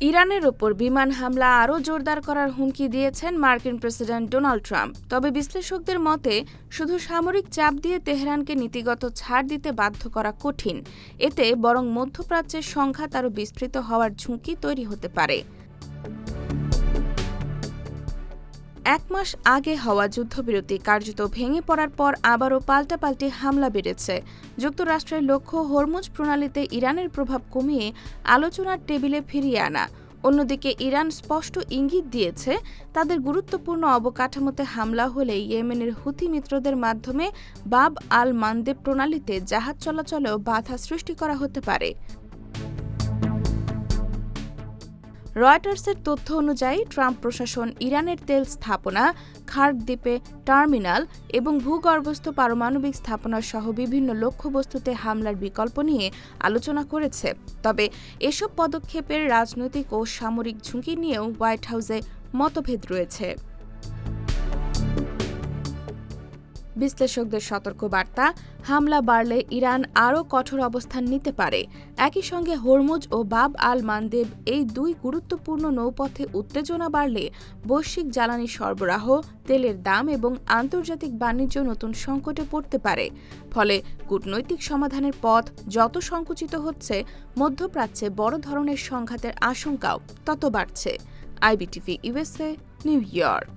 ইরানের ওপর বিমান হামলা আরও জোরদার করার হুমকি দিয়েছেন মার্কিন প্রেসিডেন্ট ডোনাল্ড ট্রাম্প। তবে বিশ্লেষকদের মতে শুধু সামরিক চাপ দিয়ে তেহরানকে নীতিগত ছাড় দিতে বাধ্য করা কঠিন। এতে বরং মধ্যপ্রাচ্যের সংঘাত আরও বিস্তৃত হওয়ার ঝুঁকি তৈরি হতে পারে। 1 মাস আগে হওয়া যুদ্ধবিরতি কার্যত ভেঙে পড়ার পর আবারও পাল্টাপাল্টি হামলা বেড়েছে। যুক্তরাষ্ট্রের লক্ষ্য হরমুজ প্রণালীতে ইরানের প্রভাব কমিয়ে আলোচনার টেবিলে ফিরিয়ে আনা। অন্যদিকে ইরান স্পষ্ট ইঙ্গিত দিয়েছে তাদের গুরুত্বপূর্ণ অবকাঠামোতে হামলা হলে ইয়েমেনের হুথি মিত্রদের মাধ্যমে বাব আল মানদেব প্রণালীতে জাহাজ চলাচলেও বাধা সৃষ্টি করা হতে পারে। রয়টার্সের তথ্য অনুযায়ী ট্রাম্প প্রশাসন ইরানের তেল স্থাপনা, খার্ক দ্বীপে টার্মিনাল এবং ভূগর্ভস্থ পারমাণবিক স্থাপনা সহ বিভিন্ন লক্ষ্যবস্তুতে হামলার বিকল্প নিয়ে আলোচনা করেছে। তবে এসব পদক্ষেপের রাজনৈতিক ও সামরিক ঝুঁকি নিয়েও হোয়াইট হাউসে মতভেদ রয়েছে। বিশ্লেষকদের সতর্কবার্তা, হামলা বাড়লে ইরান আরও কঠোর অবস্থান নিতে পারে। একই সঙ্গে হরমুজ ও বাব আল মানদেব এই দুই গুরুত্বপূর্ণ নৌপথে উত্তেজনা বাড়লে বৈশ্বিক জ্বালানি সরবরাহ, তেলের দাম এবং আন্তর্জাতিক বাণিজ্য নতুন সংকটে পড়তে পারে। ফলে কূটনৈতিক সমাধানের পথ যত সংকুচিত হচ্ছে, মধ্যপ্রাচ্যে বড় ধরনের সংঘাতের আশঙ্কাও তত বাড়ছে। IBTV USA, new York.